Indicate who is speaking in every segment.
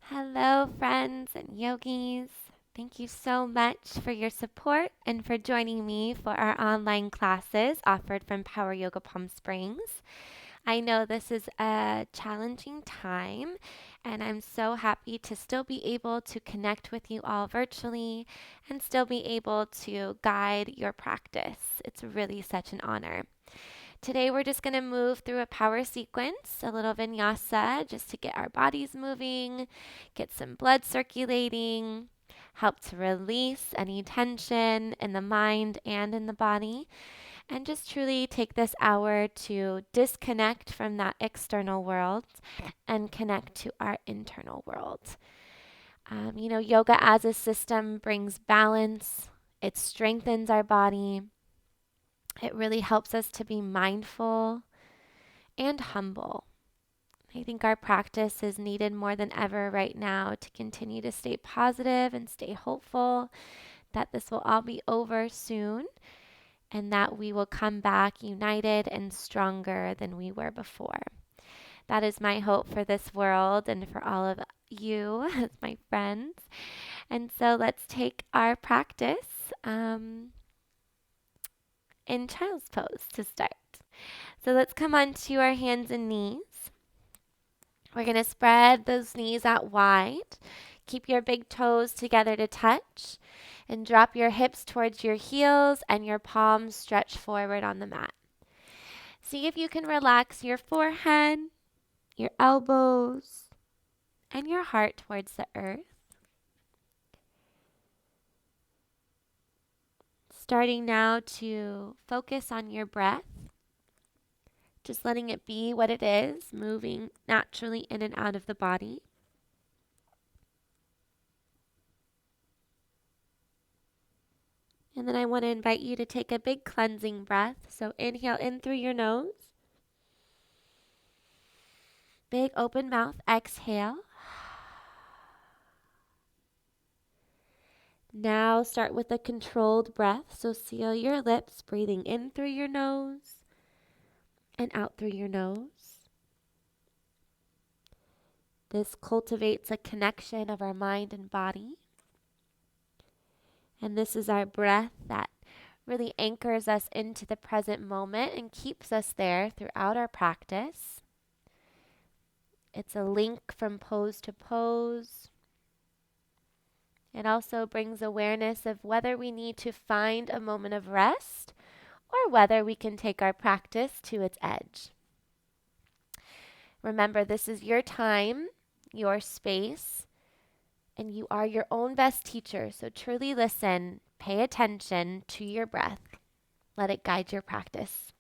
Speaker 1: Hello, friends and yogis. Thank you so much for your support and for joining me for our online classes offered from Power Yoga Palm Springs. I know this is a challenging time, and I'm so happy to still be able to connect with you all virtually and still be able to guide your practice. It's really such an honor. Today we're just going to move through a power sequence, a little vinyasa, just to get our bodies moving, get some blood circulating, help to release any tension in the mind and in the body, and just truly take this hour to disconnect from that external world and connect to our internal world. Yoga as a system brings balance, it strengthens our body, it really helps us to be mindful and humble. I think our practice is needed more than ever right now to continue to stay positive and stay hopeful that this will all be over soon and that we will come back united and stronger than we were before. That is my hope for this world and for all of you as my friends. And so let's take our practice in child's pose to start. So let's come onto our hands and knees. We're going to spread those knees out wide. Keep your big toes together to touch and drop your hips towards your heels and your palms stretch forward on the mat. See if you can relax your forehead, your elbows, and your heart towards the earth. Starting now to focus on your breath, just letting it be what it is, moving naturally in and out of the body. And then I want to invite you to take a big cleansing breath. So inhale in through your nose. Big open mouth, exhale. Now start with a controlled breath. So seal your lips, breathing in through your nose and out through your nose. This cultivates a connection of our mind and body. And this is our breath that really anchors us into the present moment and keeps us there throughout our practice. It's a link from pose to pose. It also brings awareness of whether we need to find a moment of rest or whether we can take our practice to its edge. Remember, this is your time, your space, and you are your own best teacher. So truly listen, pay attention to your breath. Let it guide your practice.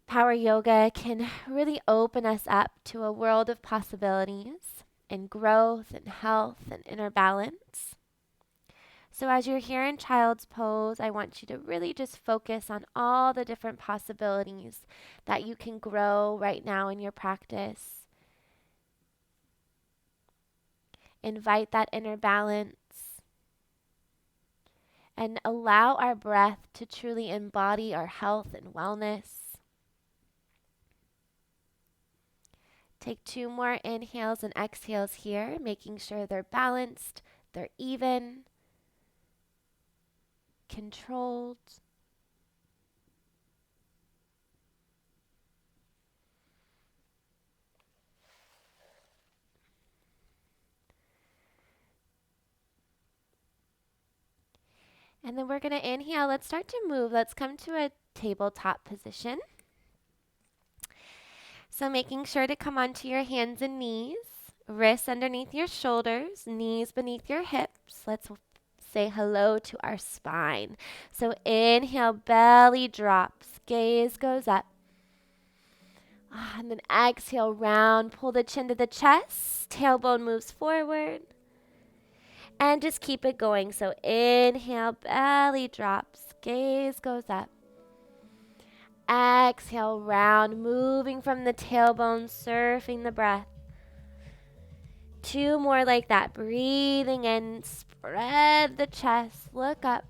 Speaker 1: Power yoga can really open us up to a world of possibilities and growth and health and inner balance. So as you're here in child's pose, I want you to really just focus on all the different possibilities that you can grow right now in your practice. Invite that inner balance and allow our breath to truly embody our health and wellness. Take 2 more inhales and exhales here, making sure they're balanced, they're even, controlled. And then we're going to inhale. Let's start to move. Let's come to a tabletop position. So making sure to come onto your hands and knees, wrists underneath your shoulders, knees beneath your hips. Let's say hello to our spine. So inhale, belly drops, gaze goes up. And then exhale, round, pull the chin to the chest, tailbone moves forward. And just keep it going. So inhale, belly drops, gaze goes up. Exhale, round, moving from the tailbone, surfing the breath. 2 more like that. Breathing in, spread the chest, look up.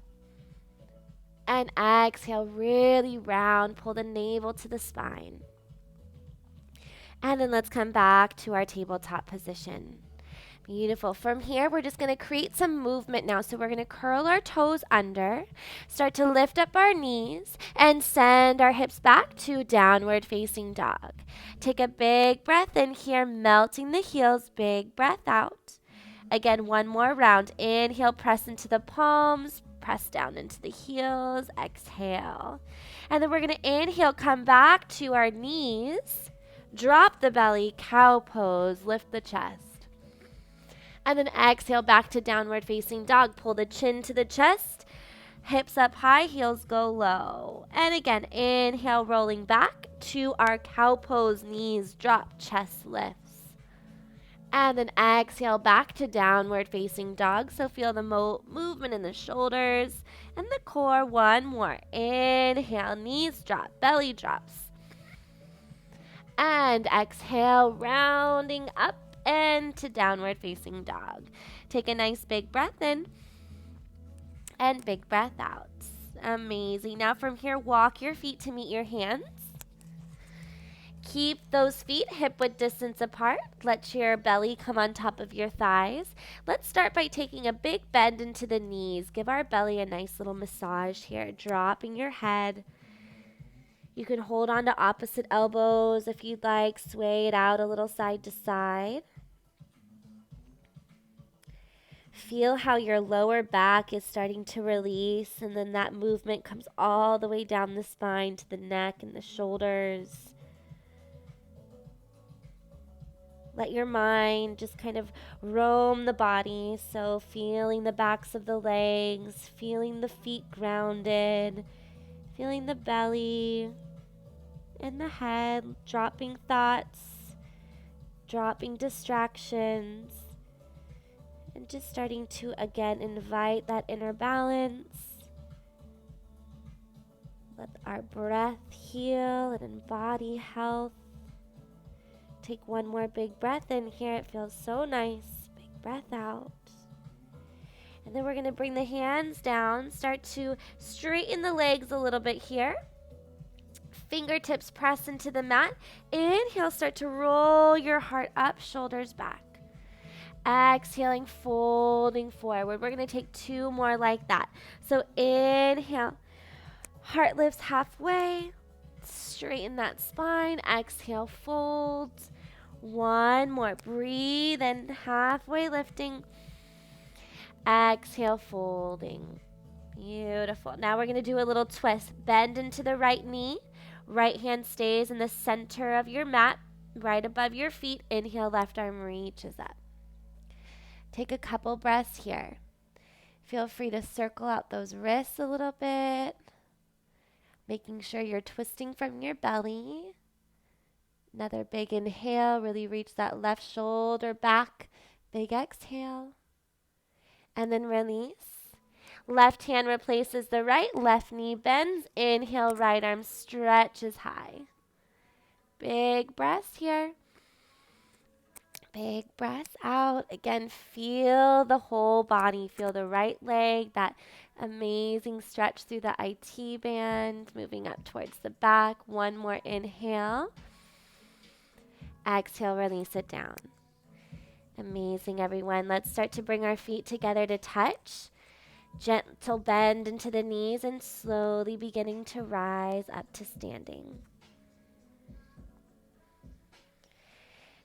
Speaker 1: And exhale, really round, pull the navel to the spine. And then let's come back to our tabletop position. Beautiful. From here, we're just going to create some movement now. So we're going to curl our toes under, start to lift up our knees, and send our hips back to downward facing dog. Take a big breath in here, melting the heels. Big breath out. Again, one more round. Inhale, press into the palms, press down into the heels. Exhale. And then we're going to inhale, come back to our knees, drop the belly, cow pose, lift the chest. And then exhale back to downward facing dog. Pull the chin to the chest, hips up high, heels go low. And again, inhale, rolling back to our cow pose, knees drop, chest lifts. And then exhale back to downward facing dog. So feel the movement in the shoulders and the core. One more. Inhale, knees drop, belly drops. And exhale, rounding up and to downward facing dog. Take a nice big breath in and big breath out. Amazing. Now from here, walk your feet to meet your hands. Keep those feet hip width distance apart. Let your belly come on top of your thighs. Let's start by taking a big bend into the knees. Give our belly a nice little massage here, dropping your head. You can hold on to opposite elbows if you'd like. Sway it out a little side to side. Feel how your lower back is starting to release, and then that movement comes all the way down the spine to the neck and the shoulders. Let your mind just kind of roam the body, so feeling the backs of the legs, feeling the feet grounded, feeling the belly and the head, dropping thoughts, dropping distractions. And just starting to, again, invite that inner balance. Let our breath heal and embody health. Take one more big breath in here. It feels so nice. Big breath out. And then we're going to bring the hands down. Start to straighten the legs a little bit here. Fingertips press into the mat. Inhale, start to roll your heart up, shoulders back. Exhaling, folding forward. We're going to take two more like that. So inhale, heart lifts halfway. Straighten that spine. Exhale, fold. One more. Breathe in, halfway lifting. Exhale, folding. Beautiful. Now we're going to do a little twist. Bend into the right knee. Right hand stays in the center of your mat, right above your feet. Inhale, left arm reaches up. Take a couple breaths here. Feel free to circle out those wrists a little bit, making sure you're twisting from your belly. Another big inhale, really reach that left shoulder back. Big exhale. And then release. Left hand replaces the right, left knee bends. Inhale, right arm stretches high. Big breaths here. Big breaths out. Again, feel the whole body. Feel the right leg, that amazing stretch through the IT band, moving up towards the back. One more inhale. Exhale, release it down. Amazing, everyone. Let's start to bring our feet together to touch. Gentle bend into the knees and slowly beginning to rise up to standing.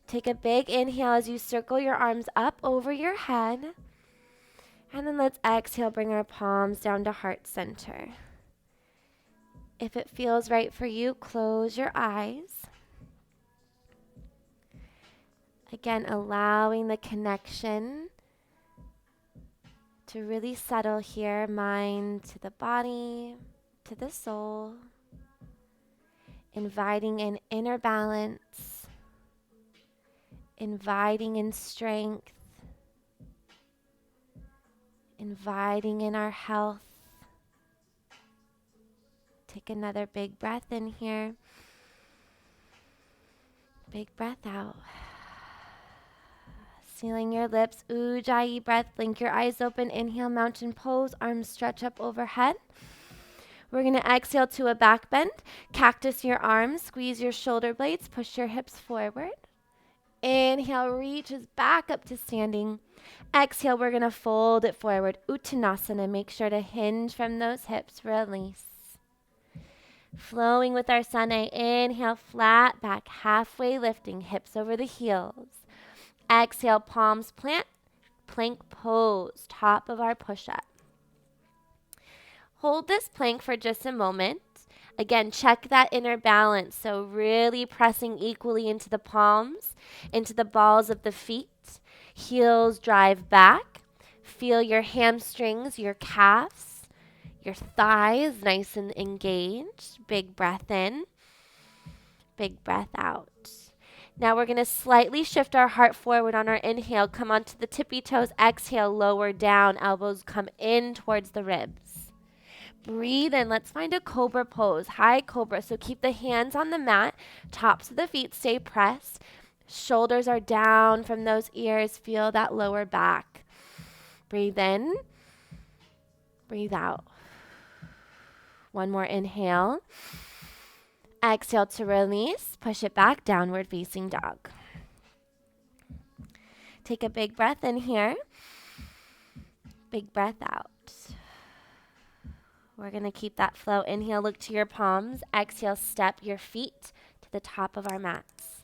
Speaker 1: Take a big inhale as you circle your arms up over your head. And then let's exhale, bring our palms down to heart center. If it feels right for you, close your eyes. Again, allowing the connection to really settle here, mind to the body, to the soul. Inviting in inner balance. Inviting in strength, inviting in our health. Take another big breath in here. Big breath out. Sealing your lips, Ujjayi breath. Blink your eyes open. Inhale, mountain pose. Arms stretch up overhead. We're going to exhale to a back bend. Cactus your arms, squeeze your shoulder blades, push your hips forward. Inhale, reaches back up to standing. Exhale, we're going to fold it forward. Uttanasana, make sure to hinge from those hips, release. Flowing with our Sane, inhale, flat back, halfway lifting, hips over the heels. Exhale, palms plant, plank pose, top of our push-up. Hold this plank for just a moment. Again, check that inner balance. So really pressing equally into the palms, into the balls of the feet. Heels drive back. Feel your hamstrings, your calves, your thighs nice and engaged. Big breath in. Big breath out. Now we're going to slightly shift our heart forward on our inhale. Come onto the tippy toes. Exhale, lower down. Elbows come in towards the ribs. Breathe in. Let's find a cobra pose. High cobra. So keep the hands on the mat. Tops of the feet stay pressed. Shoulders are down from those ears. Feel that lower back. Breathe in. Breathe out. One more inhale. Exhale to release. Push it back. Downward facing dog. Take a big breath in here. Big breath out. We're going to keep that flow. Inhale, look to your palms. Exhale, step your feet to the top of our mats.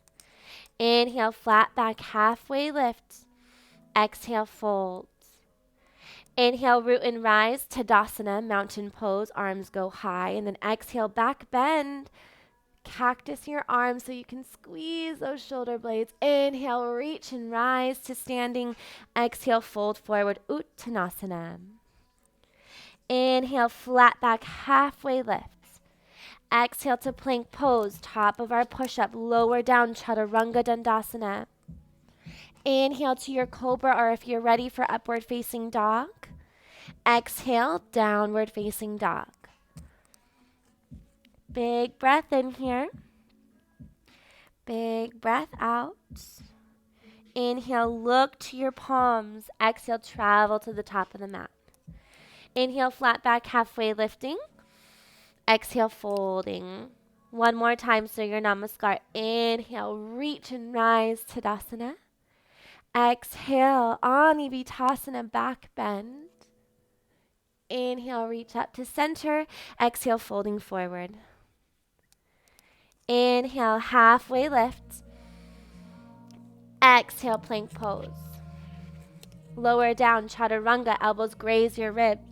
Speaker 1: Inhale, flat back, halfway lift. Exhale, fold. Inhale, root and rise, Tadasana, mountain pose. Arms go high. And then exhale, back bend. Cactus your arms so you can squeeze those shoulder blades. Inhale, reach and rise to standing. Exhale, fold forward, Uttanasana. Inhale, flat back, halfway lift. Exhale to plank pose, top of our push-up, lower down, Chaturanga Dandasana. Inhale to your cobra, or if you're ready for upward facing dog. Exhale, downward facing dog. Big breath in here. Big breath out. Inhale, look to your palms. Exhale, travel to the top of the mat. Inhale, flat back, halfway lifting. Exhale, folding. One more time, so your namaskar. Inhale, reach and rise, Tadasana. Exhale, Anivitasana, back bend. Inhale, reach up to center. Exhale, folding forward. Inhale, halfway lift. Exhale, plank pose. Lower down, Chaturanga, elbows graze your ribs.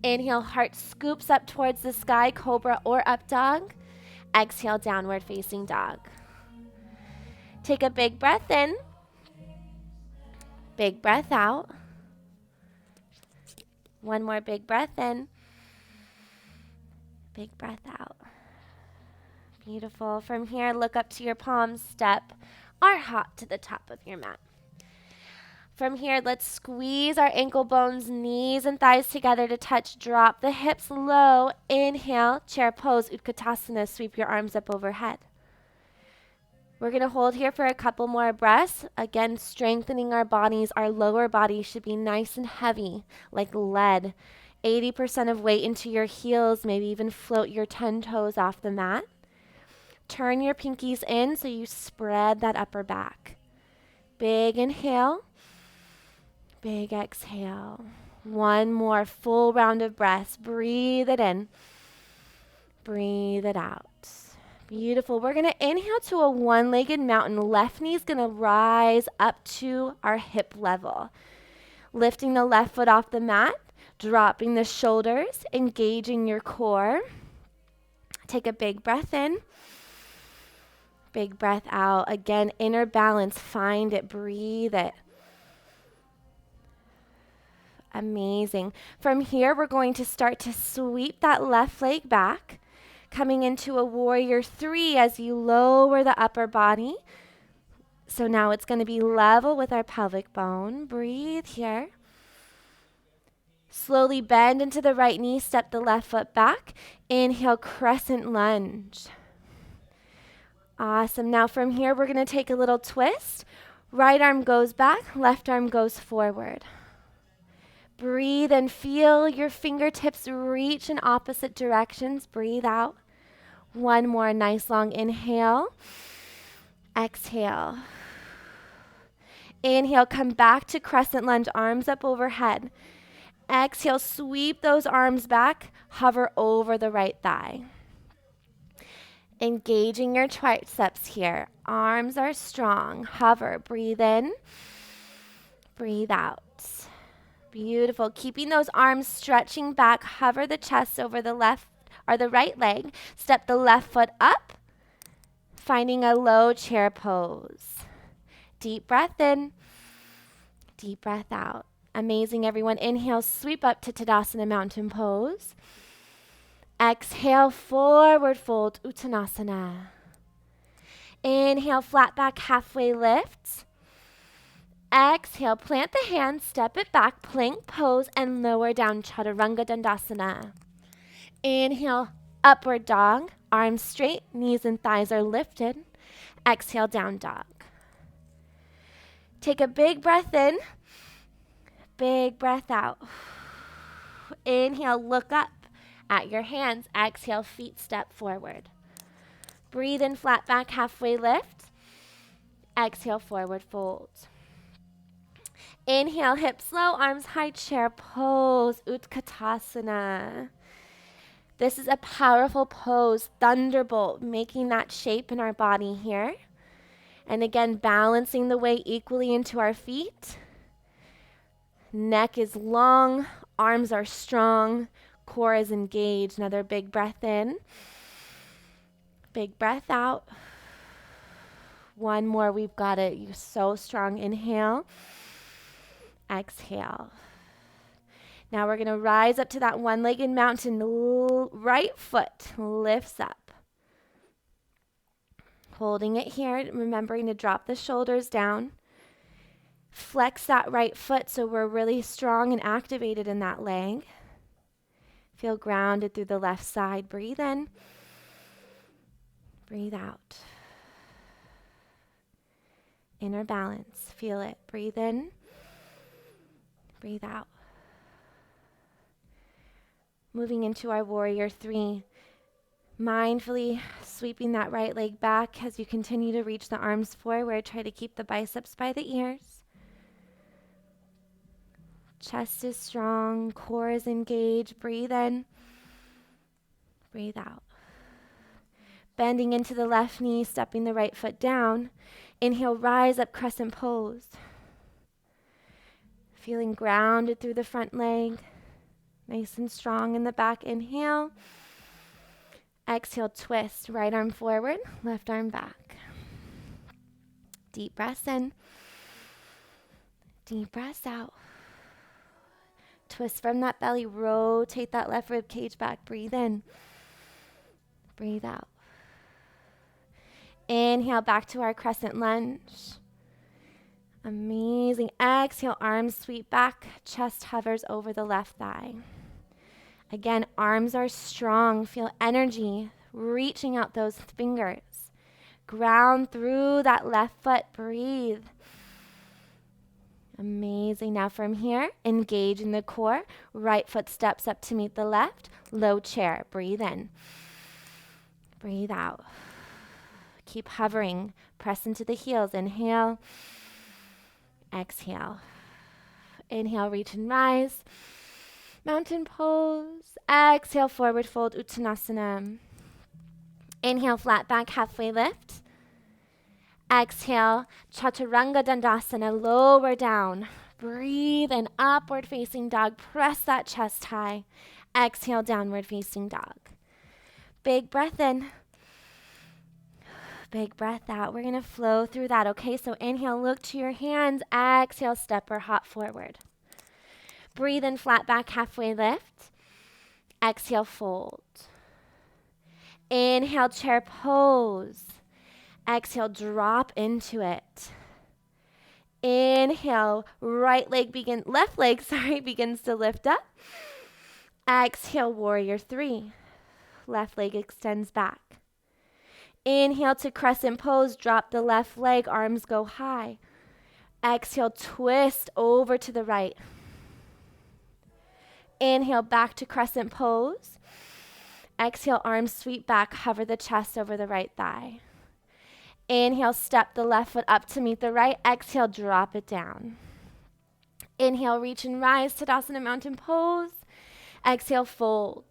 Speaker 1: Inhale, heart scoops up towards the sky, cobra or up dog. Exhale, downward facing dog. Take a big breath in. Big breath out. One more big breath in. Big breath out. Beautiful. From here, look up to your palms, step Arhat to the top of your mat. From here, let's squeeze our ankle bones, knees and thighs together to touch. Drop the hips low. Inhale, chair pose, Utkatasana. Sweep your arms up overhead. We're going to hold here for a couple more breaths. Again, strengthening our bodies. Our lower body should be nice and heavy, like lead. 80% of weight into your heels. Maybe even float your 10 toes off the mat. Turn your pinkies in so you spread that upper back. Big inhale. Big exhale. One more full round of breaths. Breathe it in. Breathe it out. Beautiful. We're going to inhale to a one-legged mountain. Left knee is going to rise up to our hip level. Lifting the left foot off the mat. Dropping the shoulders. Engaging your core. Take a big breath in. Big breath out. Again, inner balance. Find it. Breathe it. Amazing. From here, we're going to start to sweep that left leg back, coming into a warrior 3 as you lower the upper body. So now it's going to be level with our pelvic bone. Breathe here. Slowly bend into the right knee, step the left foot back. Inhale, crescent lunge. Awesome. Now from here, we're going to take a little twist. Right arm goes back, left arm goes forward. Breathe and feel your fingertips reach in opposite directions. Breathe out. One more nice long inhale. Exhale. Inhale, come back to crescent lunge, arms up overhead. Exhale, sweep those arms back, hover over the right thigh. Engaging your triceps here. Arms are strong. Hover, breathe in, breathe out. Beautiful. Keeping those arms stretching back, hover the chest over the left or the right leg. Step the left foot up, finding a low chair pose. Deep breath in, deep breath out. Amazing, everyone. Inhale, sweep up to Tadasana Mountain Pose. Exhale, forward fold, Uttanasana. Inhale, flat back, halfway lift. Exhale, plant the hands, step it back, plank pose, and lower down, Chaturanga Dandasana. Inhale, upward dog, arms straight, knees and thighs are lifted. Exhale, down dog. Take a big breath in, big breath out. Inhale, look up at your hands. Exhale, feet step forward. Breathe in, flat back, halfway lift. Exhale, forward fold. Inhale, hips low, arms high, chair pose, Utkatasana. This is a powerful pose, thunderbolt, making that shape in our body here. And again, balancing the weight equally into our feet. Neck is long, arms are strong, core is engaged. Another big breath in. Big breath out. One more, we've got it. You're so strong. Inhale. Exhale. Now we're going to rise up to that one-legged mountain. Right foot lifts up. Holding it here, remembering to drop the shoulders down. Flex that right foot so we're really strong and activated in that leg. Feel grounded through the left side. Breathe in. Breathe out. Inner balance. Feel it. Breathe in. Breathe out. Moving into our warrior three. Mindfully sweeping that right leg back as you continue to reach the arms forward. Try to keep the biceps by the ears. Chest is strong. Core is engaged. Breathe in. Breathe out. Bending into the left knee, stepping the right foot down. Inhale, rise up, crescent pose. Feeling grounded through the front leg. Nice and strong in the back. Inhale. Exhale, twist. Right arm forward, left arm back. Deep breaths in. Deep breaths out. Twist from that belly. Rotate that left rib cage back. Breathe in. Breathe out. Inhale, back to our crescent lunge. Amazing. Exhale, arms sweep back. Chest hovers over the left thigh. Again, arms are strong. Feel energy reaching out those fingers. Ground through that left foot. Breathe. Amazing. Now from here, engage in the core. Right foot steps up to meet the left. Low chair. Breathe in. Breathe out. Keep hovering. Press into the heels. Inhale. Exhale. Inhale, reach and rise. Mountain pose. Exhale, forward fold, Uttanasana. Inhale, flat back, halfway lift. Exhale, Chaturanga Dandasana, lower down. Breathe and upward facing dog. Press that chest high. Exhale, downward facing dog. Big breath in. Big breath out. We're going to flow through that, okay? So inhale, look to your hands. Exhale, step or hop forward. Breathe in, flat back, halfway lift. Exhale, fold. Inhale, chair pose. Exhale, drop into it. Inhale, left leg begins to lift up. Exhale, warrior three. Left leg extends back. Inhale to crescent pose, drop the left leg, arms go high. Exhale, twist over to the right. Inhale, back to crescent pose. Exhale, arms sweep back, hover the chest over the right thigh. Inhale, step the left foot up to meet the right. Exhale, drop it down. Inhale, reach and rise, Tadasana Mountain Pose. Exhale, fold.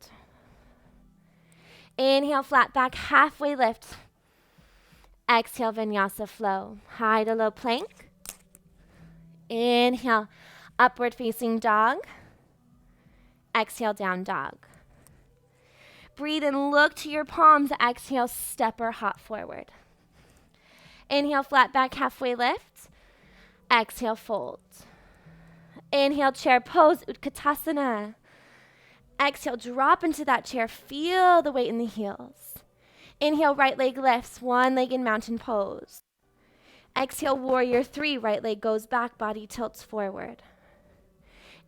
Speaker 1: Inhale, flat back, halfway lift. Exhale, Vinyasa Flow. High to low plank. Inhale, upward facing dog. Exhale, down dog. Breathe and look to your palms. Exhale, step or hop forward. Inhale, flat back, halfway lift. Exhale, fold. Inhale, chair pose, Utkatasana. Exhale, drop into that chair. Feel the weight in the heels. Inhale, right leg lifts, one leg in mountain pose. Exhale, warrior three, right leg goes back, body tilts forward.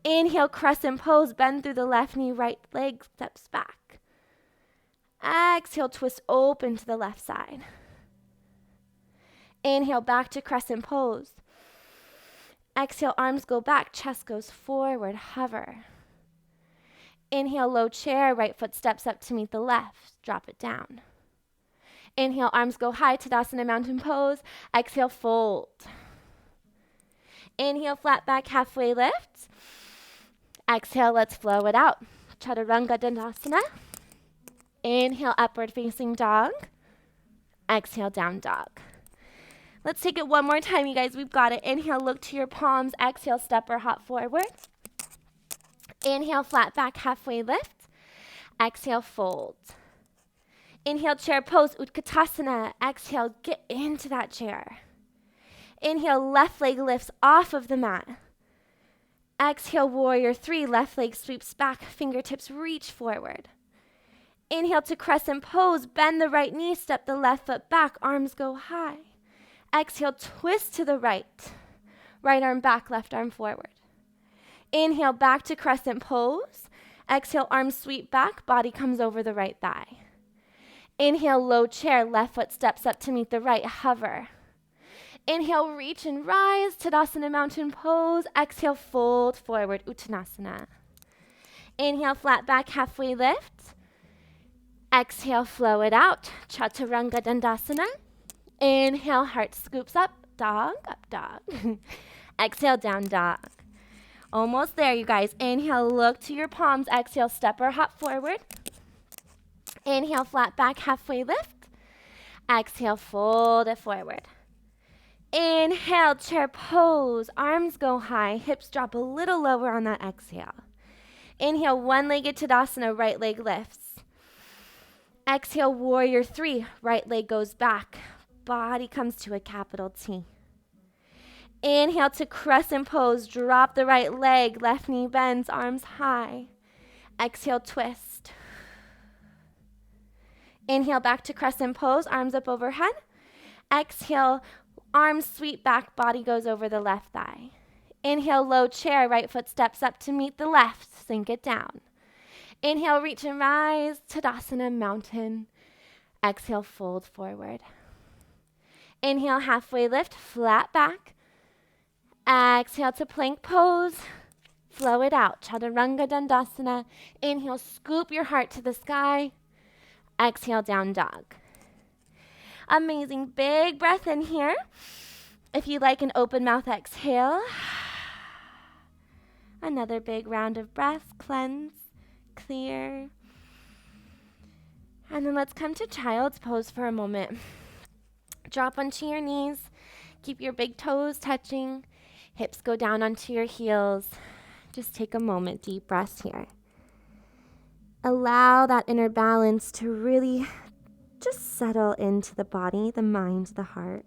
Speaker 1: Inhale, crescent pose, bend through the left knee, right leg steps back. Exhale, twist open to the left side. Inhale, back to crescent pose. Exhale, arms go back, chest goes forward, hover. Inhale, low chair, right foot steps up to meet the left, drop it down. Inhale, arms go high, Tadasana Mountain Pose. Exhale, fold. Inhale, flat back, halfway lift. Exhale, let's flow it out. Chaturanga Dandasana. Inhale, upward facing dog. Exhale, down dog. Let's take it one more time, you guys. We've got it. Inhale, look to your palms. Exhale, step or hop forward. Inhale, flat back, halfway lift. Exhale, fold. Inhale, chair pose, Utkatasana. Exhale, get into that chair. Inhale, left leg lifts off of the mat. Exhale, warrior three, left leg sweeps back, fingertips reach forward. Inhale to crescent pose, bend the right knee, step the left foot back, arms go high. Exhale, twist to the right. Right arm back, left arm forward. Inhale, back to crescent pose. Exhale, arms sweep back, body comes over the right thigh. Inhale, low chair, left foot steps up to meet the right, hover. Inhale, reach and rise, Tadasana Mountain Pose. Exhale, fold forward, Uttanasana. Inhale, flat back, halfway lift. Exhale, flow it out, Chaturanga Dandasana. Inhale, heart scoops up dog. Exhale, down dog. Almost there, you guys. Inhale, look to your palms. Exhale, step or hop forward. Inhale, flat back, halfway lift. Exhale, fold it forward. Inhale, chair pose. Arms go high, hips drop a little lower on that exhale. Inhale, one-legged Tadasana, right leg lifts. Exhale, warrior three, right leg goes back. Body comes to a capital T. Inhale to crescent pose, drop the right leg, left knee bends, arms high. Exhale, twist. Inhale, back to crescent pose, arms up overhead. Exhale, arms sweep back, body goes over the left thigh. Inhale, low chair, right foot steps up to meet the left, sink it down. Inhale, reach and rise, Tadasana Mountain. Exhale, fold forward. Inhale, halfway lift, flat back. Exhale to plank pose. Flow it out, Chaturanga Dandasana. Inhale, scoop your heart to the sky. Exhale, down dog. Amazing, big breath in here. If you like an open mouth exhale. Another big round of breath, cleanse, clear. And then let's come to child's pose for a moment. Drop onto your knees. Keep your big toes touching. Hips go down onto your heels. Just take a moment, deep breaths here. Allow that inner balance to really just settle into the body, the mind, the heart.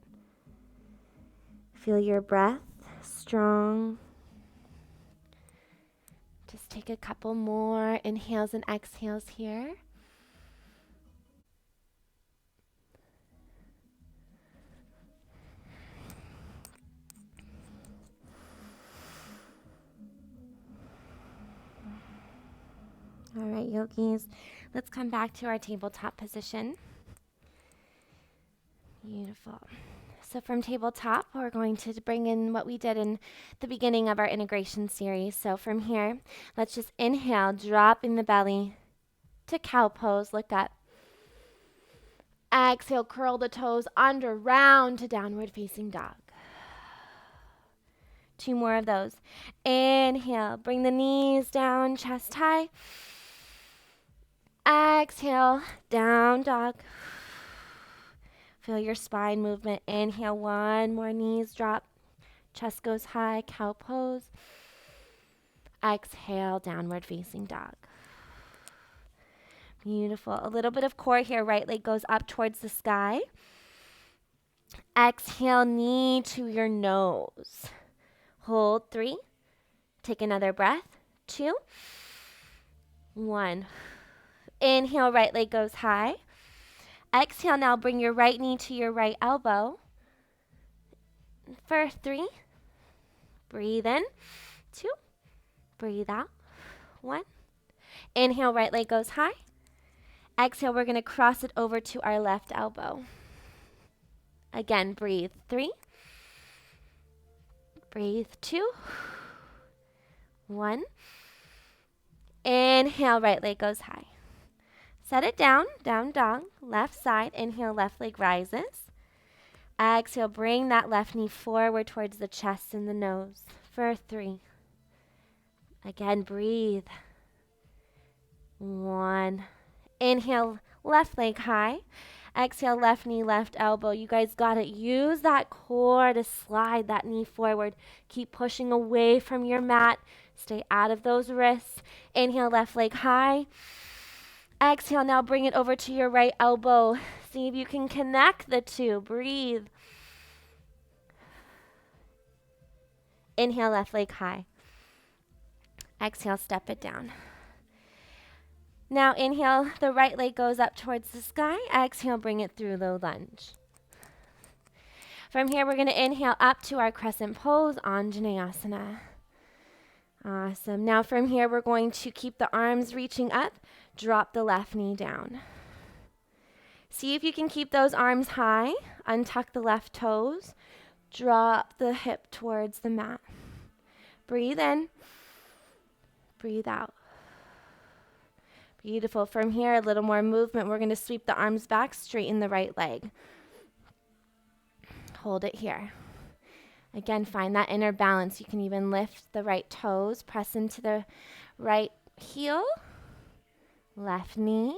Speaker 1: Feel your breath strong. Just take a couple more inhales and exhales here. All right, yogis, let's come back to our tabletop position. Beautiful. So from tabletop, we're going to bring in what we did in the beginning of our integration series. So from here, let's just inhale, dropping the belly to cow pose, look up. Exhale, curl the toes under, round to downward facing dog. 2 more of those. Inhale, bring the knees down, chest high. Exhale, down dog. Feel your spine movement. Inhale, 1 more, knees drop. Chest goes high, cow pose. Exhale, downward facing dog. Beautiful. A little bit of core here. Right leg goes up towards the sky. Exhale, knee to your nose. Hold 3. Take another breath. 2. 1. Inhale, right leg goes high. Exhale, now bring your right knee to your right elbow. For 3. Breathe in. 2. Breathe out. 1. Inhale, right leg goes high. Exhale, we're going to cross it over to our left elbow. Again, breathe. 3. Breathe. 2. 1. Inhale, right leg goes high. Set it down, down dog, left side. Inhale, left leg rises. Exhale, bring that left knee forward towards the chest and the nose for 3. Again, breathe. 1. Inhale, left leg high. Exhale, left knee, left elbow. You guys got it. Use that core to slide that knee forward. Keep pushing away from your mat. Stay out of those wrists. Inhale, left leg high. Exhale, now bring it over to your right elbow. See if you can connect the 2. Breathe. Inhale, left leg high. Exhale, step it down. Now inhale, the right leg goes up towards the sky. Exhale, bring it through low lunge. From here, we're going to inhale up to our crescent pose, Anjaneyasana. Awesome. Now from here, we're going to keep the arms reaching up. Drop the left knee down. See if you can keep those arms high. Untuck the left toes. Drop the hip towards the mat. Breathe in. Breathe out. Beautiful. From here, a little more movement. We're going to sweep the arms back, straighten the right leg. Hold it here. Again, find that inner balance. You can even lift the right toes, press into the right heel, left knee.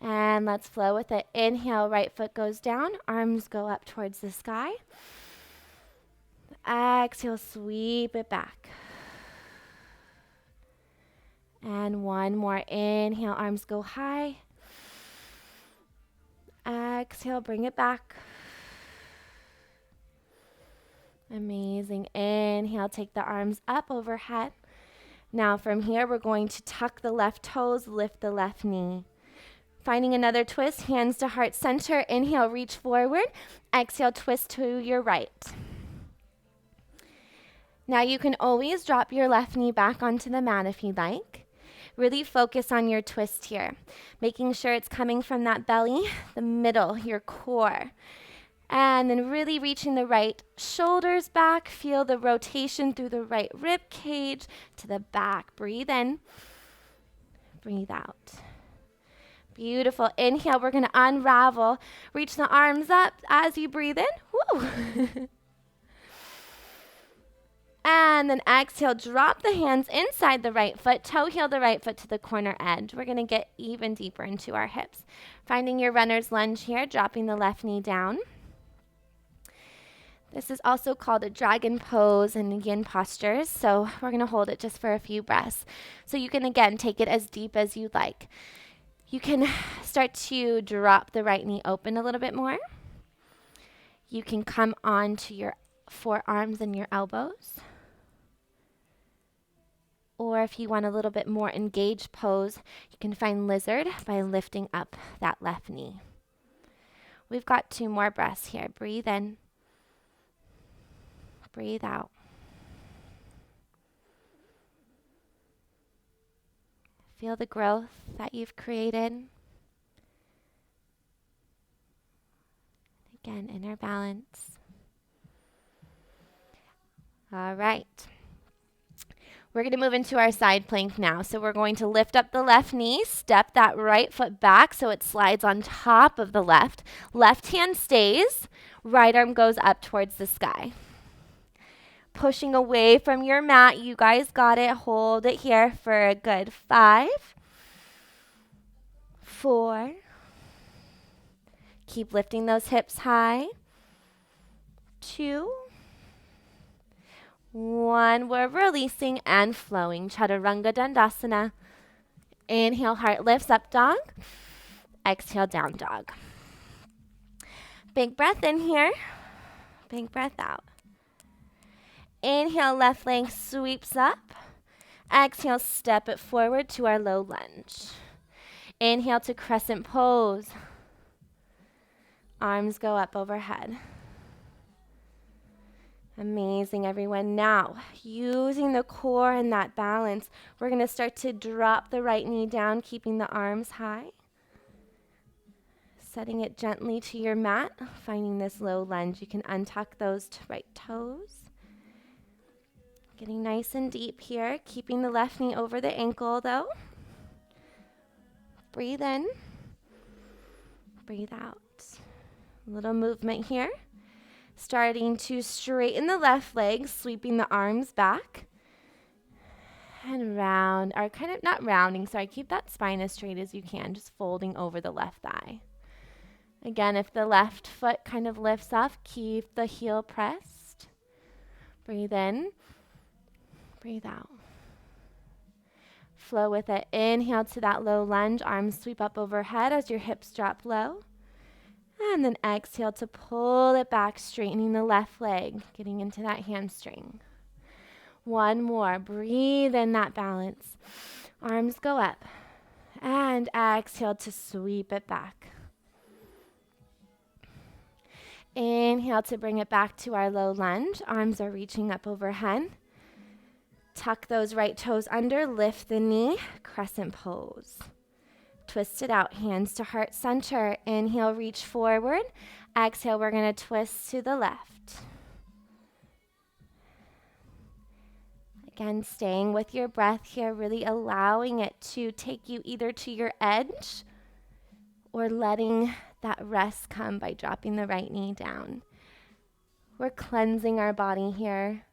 Speaker 1: And let's flow with it. Inhale, right foot goes down, arms go up towards the sky. Exhale, sweep it back. And 1 more. Inhale, arms go high. Exhale, bring it back. Amazing. Inhale, take the arms up overhead. Now from here, we're going to tuck the left toes, lift the left knee. Finding another twist, hands to heart center. Inhale, reach forward. Exhale, twist to your right. Now you can always drop your left knee back onto the mat if you'd like. Really focus on your twist here, making sure it's coming from that belly, the middle, your core. And then really reaching the right shoulders back. Feel the rotation through the right rib cage to the back. Breathe in. Breathe out. Beautiful. Inhale, we're going to unravel. Reach the arms up as you breathe in. Woo! And then exhale, drop the hands inside the right foot, toe heel the right foot to the corner edge. We're going to get even deeper into our hips. Finding your runner's lunge here, dropping the left knee down. This is also called a dragon pose and yin postures, so we're going to hold it just for a few breaths. So you can, again, take it as deep as you'd like. You can start to drop the right knee open a little bit more. You can come onto your forearms and your elbows. Or if you want a little bit more engaged pose, you can find lizard by lifting up that left knee. We've got 2 more breaths here. Breathe in. Breathe out. Feel the growth that you've created. Again, inner balance. All right. We're going to move into our side plank now. So we're going to lift up the left knee, step that right foot back so it slides on top of the left. Left hand stays, right arm goes up towards the sky. Pushing away from your mat. You guys got it. Hold it here for a good 5, 4. Keep lifting those hips high. 2, 1. We're releasing and flowing. Chaturanga Dandasana. Inhale, heart lifts, up dog. Exhale, down dog. Big breath in here. Big breath out. Inhale, left leg sweeps up. Exhale, step it forward to our low lunge. Inhale to crescent pose. Arms go up overhead. Amazing, everyone. Now, using the core and that balance, we're going to start to drop the right knee down, keeping the arms high. Setting it gently to your mat, finding this low lunge. You can untuck those right toes. Getting nice and deep here, keeping the left knee over the ankle though. Breathe in, breathe out. A little movement here. Starting to straighten the left leg, sweeping the arms back. And round, or kind of not rounding, sorry, keep that spine as straight as you can, just folding over the left thigh. Again, if the left foot kind of lifts off, keep the heel pressed. Breathe in, breathe out. Flow with it. Inhale to that low lunge, arms sweep up overhead as your hips drop low. And then exhale to pull it back, straightening the left leg, getting into that hamstring. One more. Breathe in that balance. Arms go up. And exhale to sweep it back. Inhale to bring it back to our low lunge. Arms are reaching up overhead. Tuck those right toes under. Lift the knee. Crescent pose. Twist it out, hands to heart center. Inhale, reach forward. Exhale, we're going to twist to the left. Again, staying with your breath here, really allowing it to take you either to your edge or letting that rest come by dropping the right knee down. We're cleansing our body here,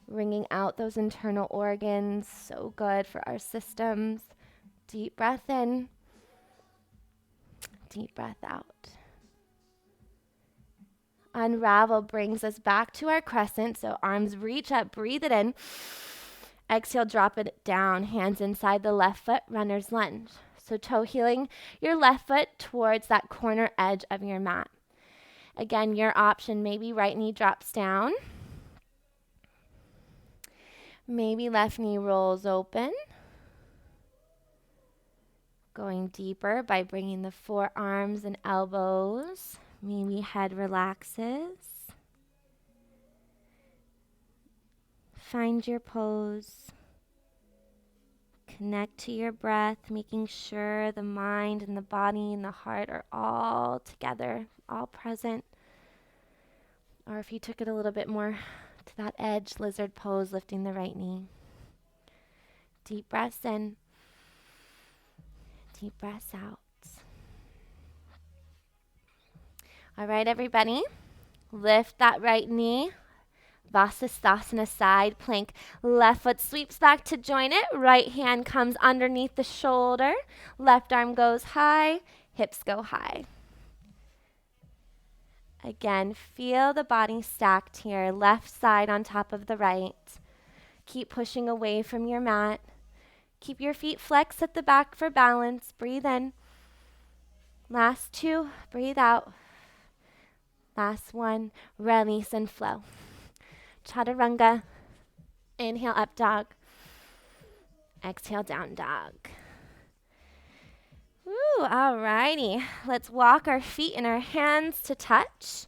Speaker 1: wringing out those internal organs. So good for our systems. Deep breath in. Deep breath out. Unravel brings us back to our crescent. So arms reach up, breathe it in. Exhale, drop it down. Hands inside the left foot, runner's lunge. So toe heeling your left foot towards that corner edge of your mat. Again, your option, maybe right knee drops down. Maybe left knee rolls open. Going deeper by bringing the forearms and elbows. Maybe head relaxes. Find your pose. Connect to your breath, making sure the mind and the body and the heart are all together, all present. Or if you took it a little bit more to that edge, lizard pose, lifting the right knee. Deep breaths in. Deep breaths out. All right, everybody. Lift that right knee. Vasisthasana side plank. Left foot sweeps back to join it. Right hand comes underneath the shoulder. Left arm goes high. Hips go high. Again, feel the body stacked here. Left side on top of the right. Keep pushing away from your mat. Keep your feet flexed at the back for balance. Breathe in. Last 2. Breathe out. Last 1. Release and flow. Chaturanga. Inhale, up dog. Exhale, down dog. Woo, alrighty. Let's walk our feet and our hands to touch.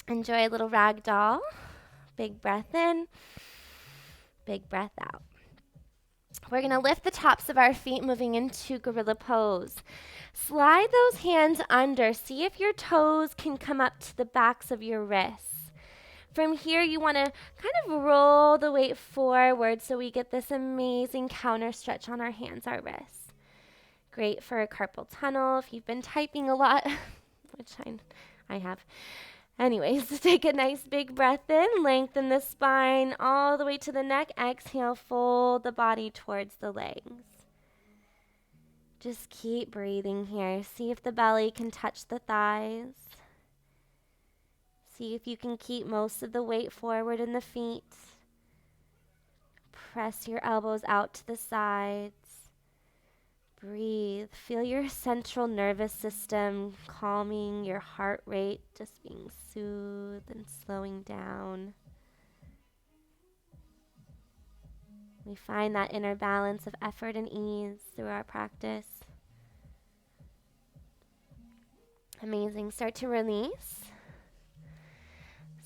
Speaker 1: Enjoy a little ragdoll. Big breath in. Big breath out. We're going to lift the tops of our feet, moving into gorilla pose. Slide those hands under. See if your toes can come up to the backs of your wrists. From here, you want to kind of roll the weight forward so we get this amazing counter stretch on our hands, our wrists. Great for a carpal tunnel if you've been typing a lot, which I have. Anyways, take a nice big breath in, lengthen the spine all the way to the neck. Exhale, fold the body towards the legs. Just keep breathing here. See if the belly can touch the thighs. See if you can keep most of the weight forward in the feet. Press your elbows out to the sides. Breathe. Feel your central nervous system calming, your heart rate just being soothed and slowing down. We find that inner balance of effort and ease through our practice. Amazing. Start to release.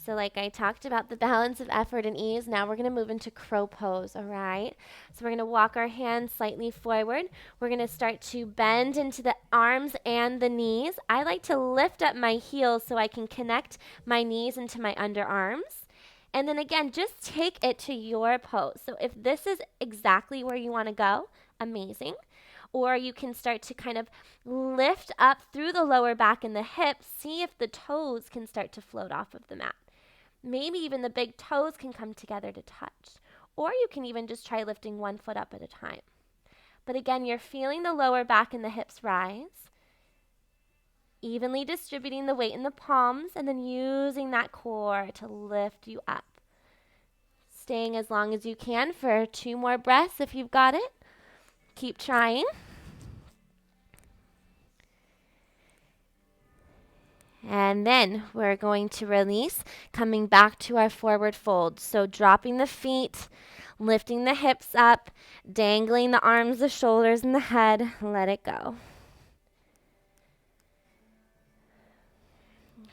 Speaker 1: So like I talked about the balance of effort and ease, now we're going to move into crow pose, all right? So we're going to walk our hands slightly forward. We're going to start to bend into the arms and the knees. I like to lift up my heels so I can connect my knees into my underarms. And then again, just take it to your pose. So if this is exactly where you want to go, amazing. Or you can start to kind of lift up through the lower back and the hips. See if the toes can start to float off of the mat. Maybe even the big toes can come together to touch. Or you can even just try lifting one foot up at a time. But again, you're feeling the lower back and the hips rise. Evenly distributing the weight in the palms and then using that core to lift you up. Staying as long as you can for 2 more breaths if you've got it. Keep trying. And then we're going to release, coming back to our forward fold. So dropping the feet, lifting the hips up, dangling the arms, the shoulders, and the head. Let it go.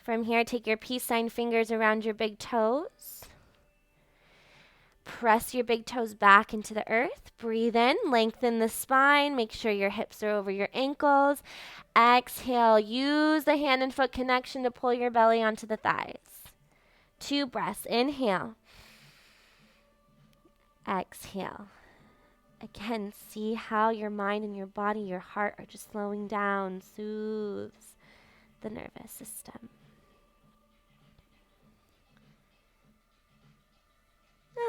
Speaker 1: From here, take your peace sign fingers around your big toes. Press your big toes back into the earth. Breathe in, lengthen the spine. Make sure your hips are over your ankles. Exhale, use the hand and foot connection to pull your belly onto the thighs. 2 breaths. Inhale. Exhale. Again, see how your mind and your body, your heart are just slowing down. Soothes the nervous system.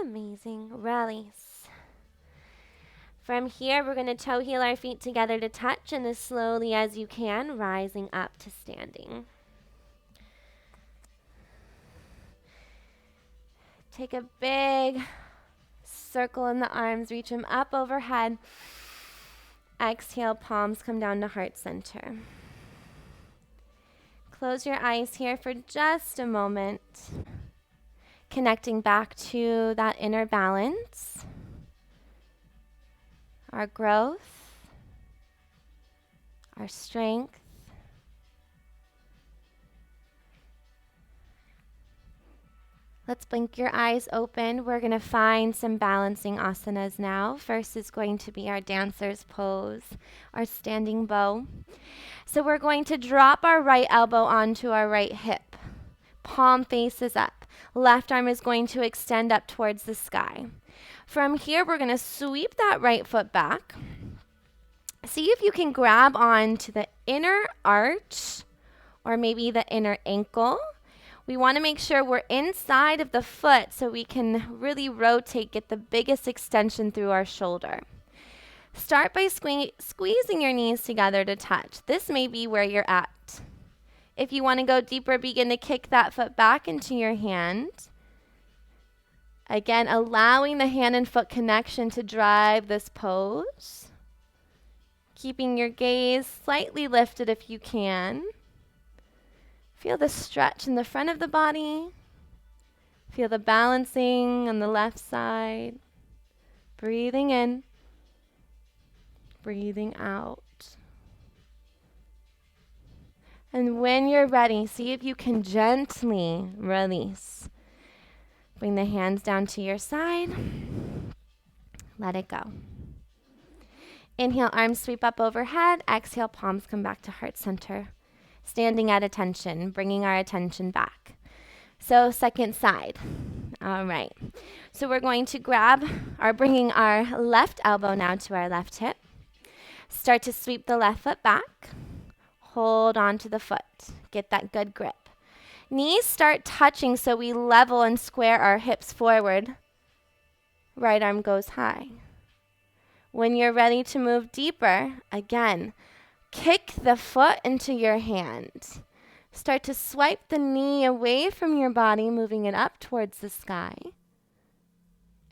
Speaker 1: Amazing. Release. From here, we're going to toe heel our feet together to touch, and as slowly as you can, rising up to standing. Take a big circle in the arms, reach them up overhead. Exhale, palms come down to heart center. Close your eyes here for just a moment. Connecting back to that inner balance, our growth, our strength. Let's blink your eyes open. We're going to find some balancing asanas now. First is going to be our dancer's pose, our standing bow. So we're going to drop our right elbow onto our right hip. Palm faces up. Left arm is going to extend up towards the sky. From here, we're going to sweep that right foot back. See if you can grab on to the inner arch or maybe the inner ankle. We want to make sure we're inside of the foot so we can really rotate, get the biggest extension through our shoulder. Start by squeezing your knees together to touch. This may be where you're at. If you want to go deeper, begin to kick that foot back into your hand. Again, allowing the hand and foot connection to drive this pose. Keeping your gaze slightly lifted if you can. Feel the stretch in the front of the body. Feel the balancing on the left side. Breathing in. Breathing out. And when you're ready, see if you can gently release. Bring the hands down to your side. Let it go. Inhale, arms sweep up overhead. Exhale, palms come back to heart center. Standing at attention, bringing our attention back. So second side. All right. So we're going to bringing our left elbow now to our left hip. Start to sweep the left foot back. Hold on to the foot. Get that good grip. Knees start touching so we level and square our hips forward. Right arm goes high. When you're ready to move deeper, again, kick the foot into your hand. Start to swipe the knee away from your body, moving it up towards the sky.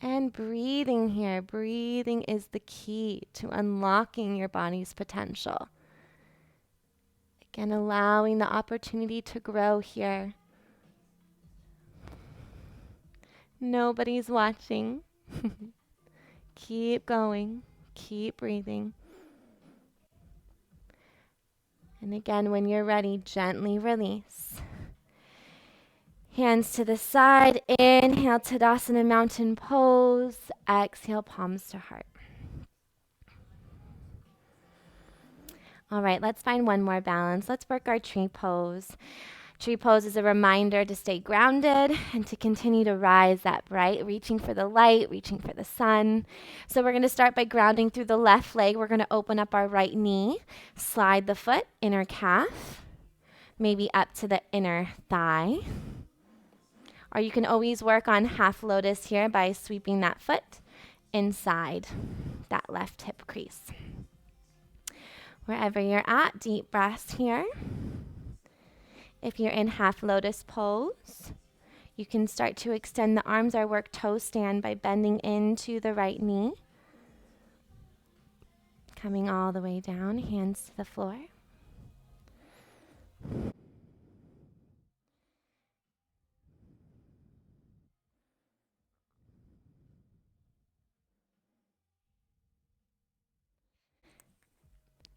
Speaker 1: And breathing here. Breathing is the key to unlocking your body's potential. Again, allowing the opportunity to grow here. Nobody's watching. Keep going. Keep breathing. And again, when you're ready, gently release. Hands to the side. Inhale, Tadasana Mountain Pose. Exhale, palms to heart. All right, let's find one more balance. Let's work our tree pose. Tree pose is a reminder to stay grounded and to continue to rise up, right? Reaching for the light, reaching for the sun. So we're going to start by grounding through the left leg. We're going to open up our right knee, slide the foot, inner calf, maybe up to the inner thigh. Or you can always work on half lotus here by sweeping that foot inside that left hip crease. Wherever you're at, deep breaths here. If you're in half lotus pose, you can start to extend the arms or work toe stand by bending into the right knee. Coming all the way down, hands to the floor.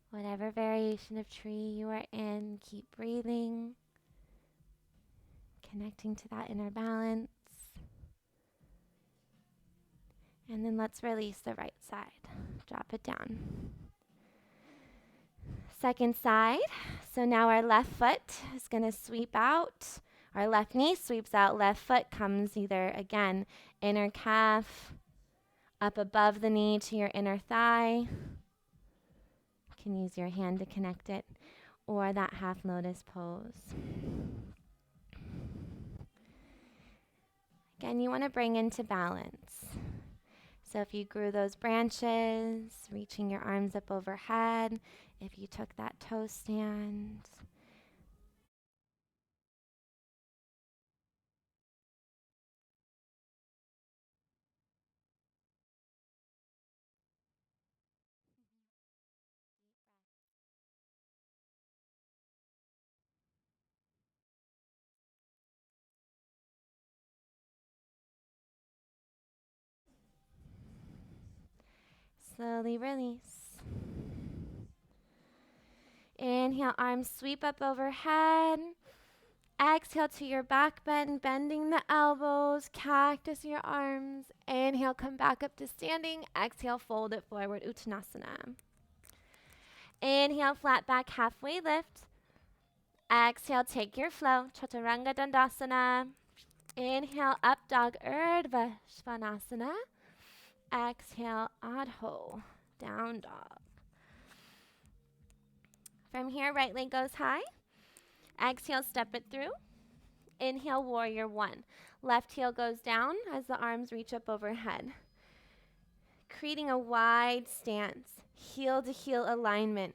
Speaker 1: Whatever variation of tree you are in, keep breathing, connecting to that inner balance. And then let's release the right side. Drop it down. Second side. So now our left foot is going to sweep out. Our left knee sweeps out. Left foot comes either, again, inner calf, up above the knee to your inner thigh. You can use your hand to connect it, or that half lotus pose. Again, you want to bring into balance. So if you grew those branches, reaching your arms up overhead, if you took that toe stand. Slowly release. Inhale, arms sweep up overhead. Exhale to your back bend, bending the elbows, cactus your arms. Inhale, come back up to standing. Exhale, fold it forward, Uttanasana. Inhale, flat back, halfway lift. Exhale, take your flow, Chaturanga Dandasana. Inhale, up dog, Urdhva Svanasana. Exhale, Adho, down dog. From here, right leg goes high. Exhale, step it through. Inhale, warrior one. Left heel goes down as the arms reach up overhead. Creating a wide stance, heel to heel alignment.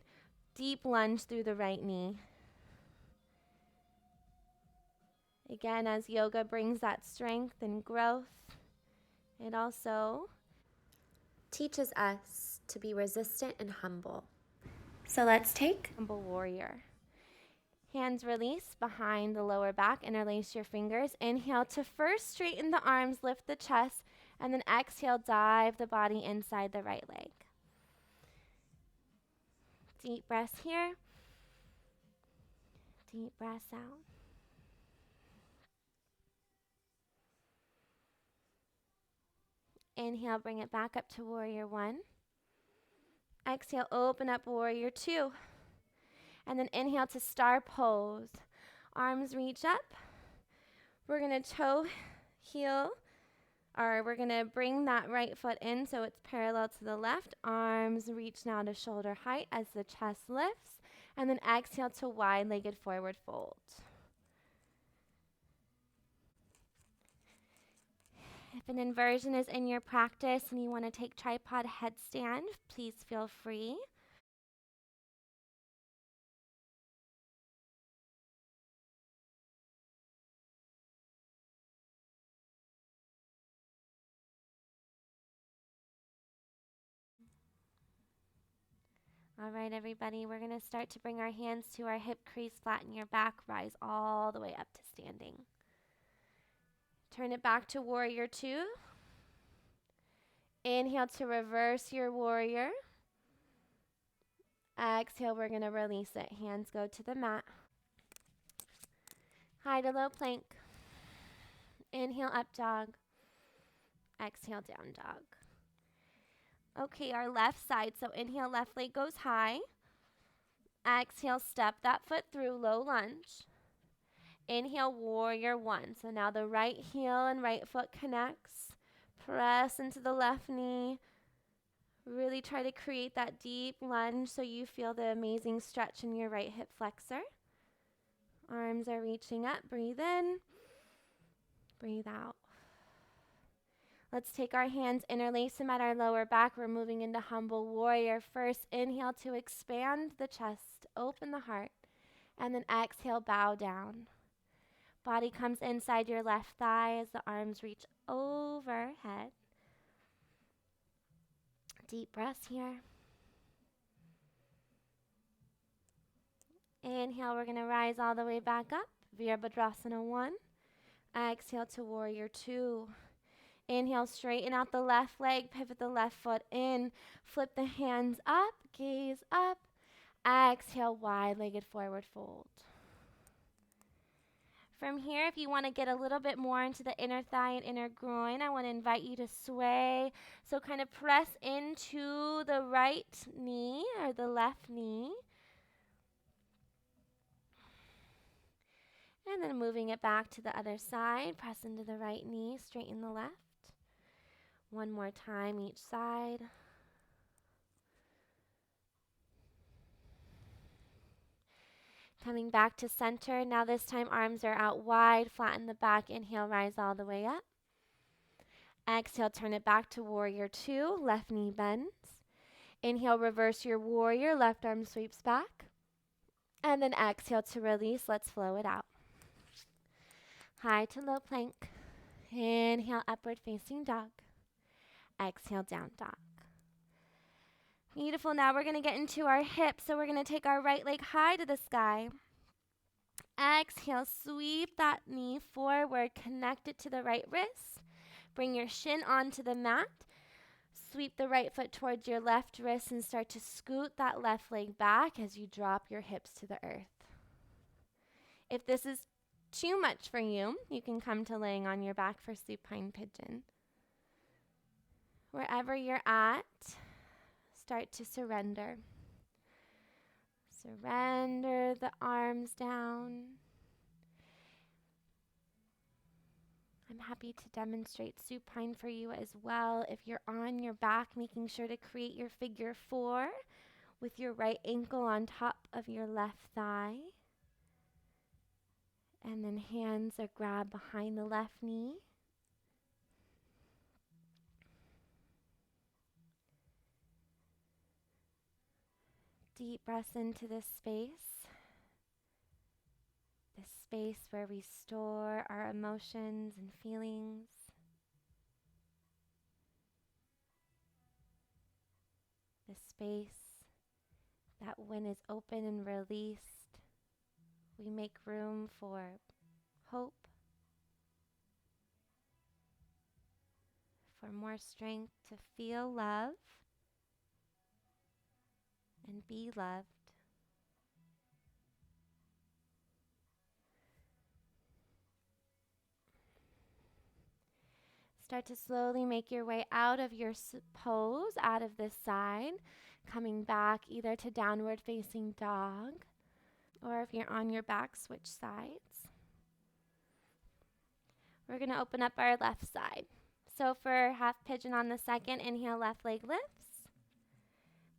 Speaker 1: Deep lunge through the right knee. Again, as yoga brings that strength and growth, it also teaches us to be resistant and humble. So let's take humble warrior. Hands release behind the lower back, interlace your fingers. Inhale to first straighten the arms, lift the chest, and then exhale, dive the body inside the right leg. Deep breaths here. Deep breaths out. Inhale, bring it back up to warrior one. Exhale, open up, warrior two. And then inhale to star pose. Arms reach up. We're going to toe heel, or we're going to bring that right foot in so it's parallel to the left. Arms reach now to shoulder height as the chest lifts. And then exhale to wide-legged forward fold. If an inversion is in your practice and you want to take tripod headstand, please feel free. All right, everybody, we're going to start to bring our hands to our hip crease, flatten your back, rise all the way up to standing. Turn it back to warrior two. Inhale to reverse your warrior. Exhale, we're going to release it. Hands go to the mat. High to low plank. Inhale, up dog. Exhale, down dog. Okay, our left side. So inhale, left leg goes high. Exhale, step that foot through, low lunge. Inhale, warrior one. So now the right heel and right foot connects. Press into the left knee. Really try to create that deep lunge so you feel the amazing stretch in your right hip flexor. Arms are reaching up. Breathe in. Breathe out. Let's take our hands, interlace them at our lower back. We're moving into humble warrior. First, inhale to expand the chest, open the heart, and then exhale, bow down. Body comes inside your left thigh as the arms reach overhead. Deep breaths here. Inhale, we're going to rise all the way back up. Virabhadrasana 1. Exhale to warrior 2. Inhale, straighten out the left leg, pivot the left foot in, flip the hands up, gaze up. Exhale, wide-legged forward fold. From here, if you want to get a little bit more into the inner thigh and inner groin, I want to invite you to sway. So kind of press into the right knee or the left knee. And then moving it back to the other side, press into the right knee, straighten the left. One more time each side. Coming back to center. Now this time arms are out wide, flatten the back. Inhale, rise all the way up. Exhale, turn it back to warrior 2. Left knee bends. Inhale, reverse your warrior. Left arm sweeps back. And then exhale to release. Let's flow it out. High to low plank. Inhale, upward facing dog. Exhale, down dog. Beautiful. Now we're going to get into our hips. So we're going to take our right leg high to the sky. Exhale, sweep that knee forward. Connect it to the right wrist. Bring your shin onto the mat. Sweep the right foot towards your left wrist and start to scoot that left leg back as you drop your hips to the earth. If this is too much for you, you can come to laying on your back for supine pigeon. Wherever you're at, start to surrender. Surrender the arms down. I'm happy to demonstrate supine for you as well. If you're on your back, making sure to create your figure 4 with your right ankle on top of your left thigh. And then hands are grabbed behind the left knee. Deep breaths into this space where we store our emotions and feelings. This space that when is open and released, we make room for hope, for more strength to feel love and be loved. Start to slowly make your way out of your pose, out of this side. Coming back either to downward facing dog, or if you're on your back, switch sides. We're going to open up our left side. So for half pigeon on the second, inhale, left leg lifts.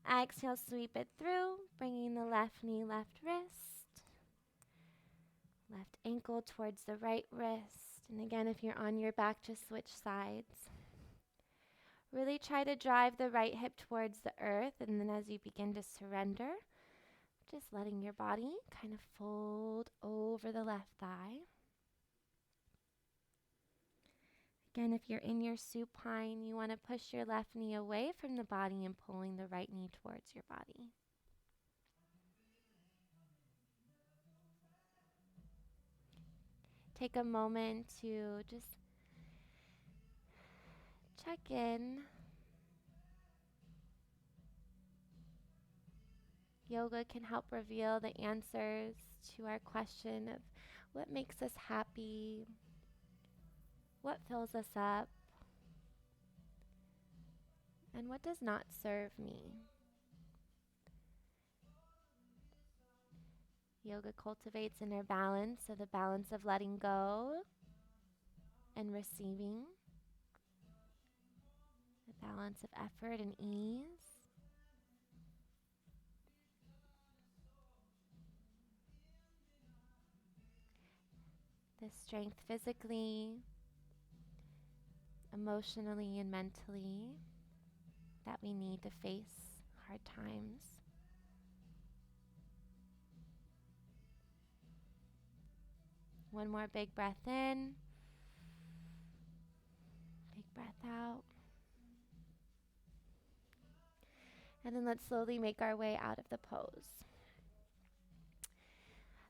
Speaker 1: Exhale, sweep it through, bringing the left knee, left wrist. Left ankle towards the right wrist. And again, if you're on your back, just switch sides. Really try to drive the right hip towards the earth, and then as you begin to surrender, just letting your body kind of fold over the left thigh. Again, if you're in your supine, you want to push your left knee away from the body and pulling the right knee towards your body. Take a moment to just check in. Yoga can help reveal the answers to our question of what makes us happy, what fills us up, and what does not serve me. Yoga cultivates inner balance, so the balance of letting go and receiving, the balance of effort and ease. The strength physically, emotionally, and mentally that we need to face hard times. One more big breath in, big breath out. And then let's slowly make our way out of the pose.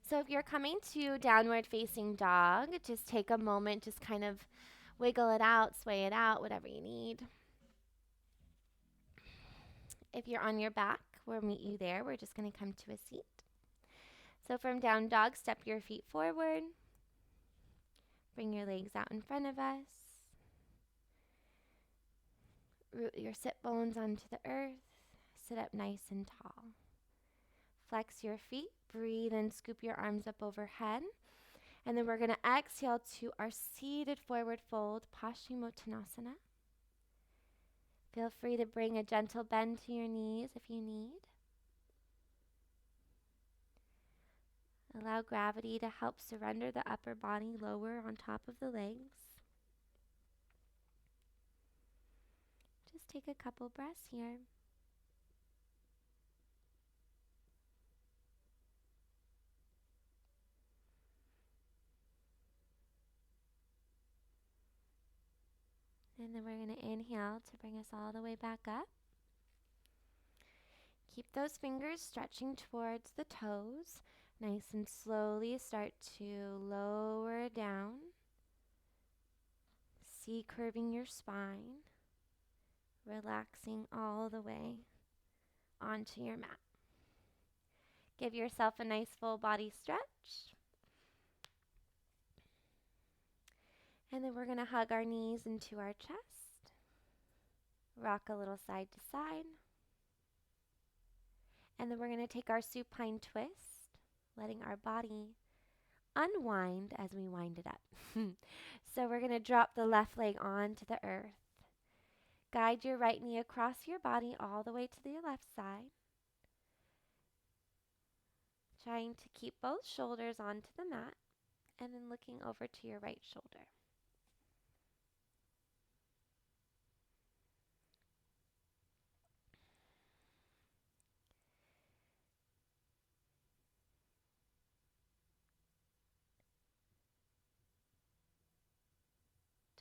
Speaker 1: So if you're coming to downward facing dog, just take a moment, just kind of wiggle it out, sway it out, whatever you need. If you're on your back, we'll meet you there. We're just going to come to a seat. So from down dog, step your feet forward. Bring your legs out in front of us. Root your sit bones onto the earth. Sit up nice and tall. Flex your feet. Breathe and scoop your arms up overhead. And then we're going to exhale to our seated forward fold, Paschimottanasana. Feel free to bring a gentle bend to your knees if you need. Allow gravity to help surrender the upper body lower on top of the legs. Just take a couple breaths here. And then we're going to inhale to bring us all the way back up. Keep those fingers stretching towards the toes. Nice and slowly start to lower down. C curving your spine. Relaxing all the way onto your mat. Give yourself a nice full body stretch. And then we're going to hug our knees into our chest. Rock a little side to side. And then we're going to take our supine twist, letting our body unwind as we wind it up. So we're going to drop the left leg onto the earth. Guide your right knee across your body all the way to the left side. Trying to keep both shoulders onto the mat and then looking over to your right shoulder.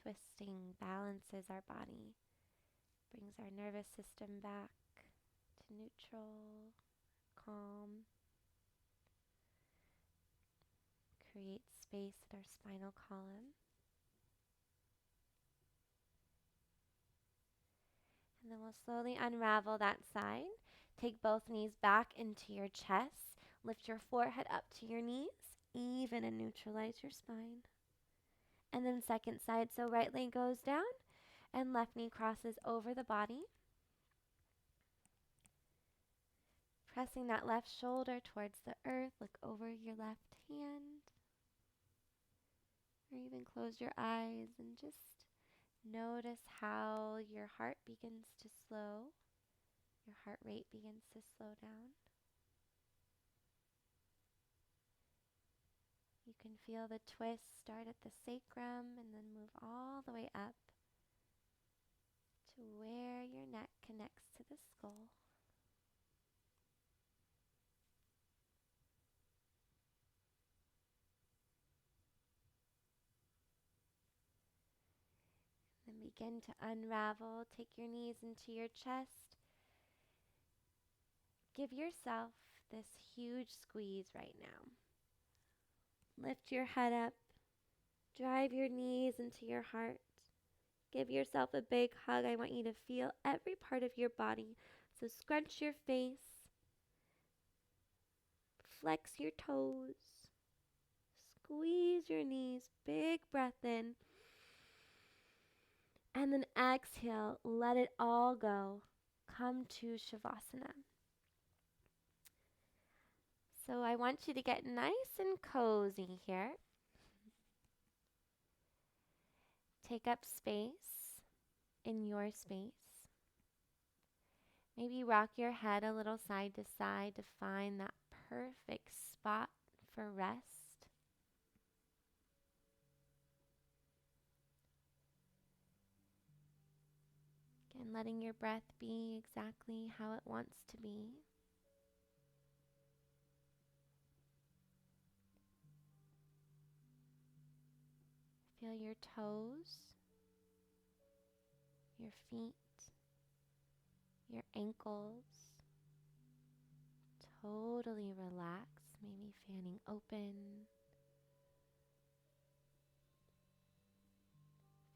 Speaker 1: Twisting balances our body, brings our nervous system back to neutral, calm, creates space in our spinal column. And then we'll slowly unravel that side. Take both knees back into your chest. Lift your forehead up to your knees, even and neutralize your spine. And then second side, so right leg goes down and left knee crosses over the body. Pressing that left shoulder towards the earth, look over your left hand. Or even close your eyes and just notice how your heart begins to slow. Your heart rate begins to slow down. You can feel the twist start at the sacrum and then move all the way up to where your neck connects to the skull. Then begin to unravel. Take your knees into your chest. Give yourself this huge squeeze right now. Lift your head up. Drive your knees into your heart. Give yourself a big hug. I want you to feel every part of your body. So scrunch your face. Flex your toes. Squeeze your knees. Big breath in. And then exhale. Let it all go. Come to Shavasana. So I want you to get nice and cozy here. Take up space in your space. Maybe rock your head a little side to side to find that perfect spot for rest. Again, letting your breath be exactly how it wants to be. Feel your toes, your feet, your ankles. Totally relax, maybe fanning open.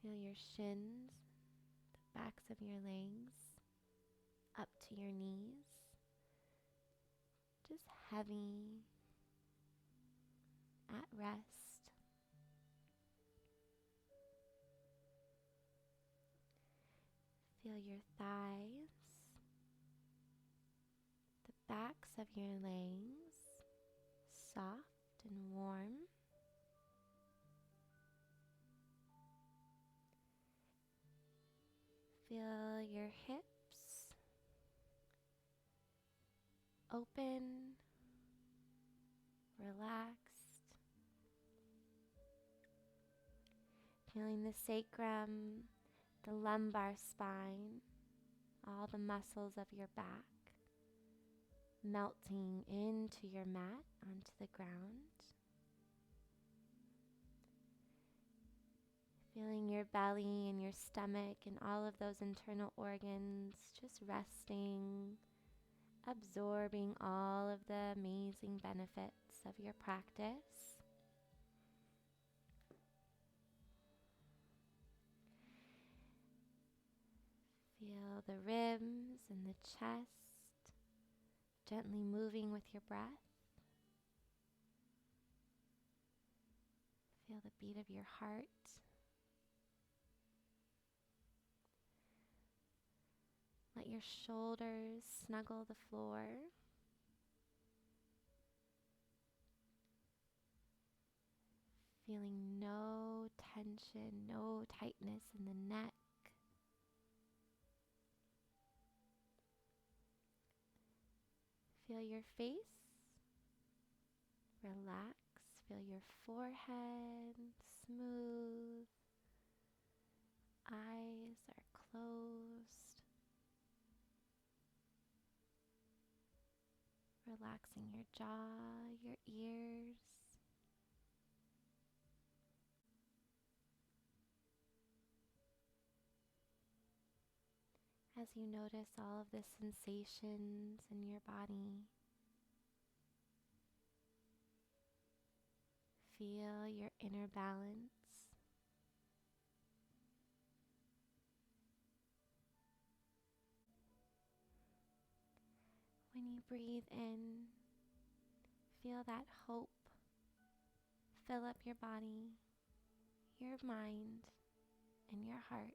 Speaker 1: Feel your shins, the backs of your legs, up to your knees. Just heavy, at rest. Feel your thighs, the backs of your legs, soft and warm. Feel your hips open, relaxed. Feeling the sacrum, the lumbar spine, all the muscles of your back melting into your mat, onto the ground. Feeling your belly and your stomach and all of those internal organs just resting, absorbing all of the amazing benefits of your practice. Feel the ribs and the chest gently moving with your breath. Feel the beat of your heart. Let your shoulders snuggle the floor. Feeling no tension, no tightness in the neck. Feel your face. Relax. Feel your forehead smooth. Eyes are closed. Relaxing your jaw, your ears. As you notice all of the sensations in your body, feel your inner balance. When you breathe in, feel that hope fill up your body, your mind, and your heart.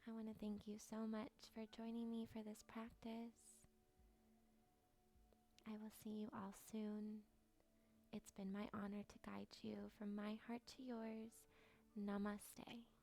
Speaker 1: I want to thank you so much for joining me for this practice. I will see you all soon. It's been my honor to guide you from my heart to yours. Namaste.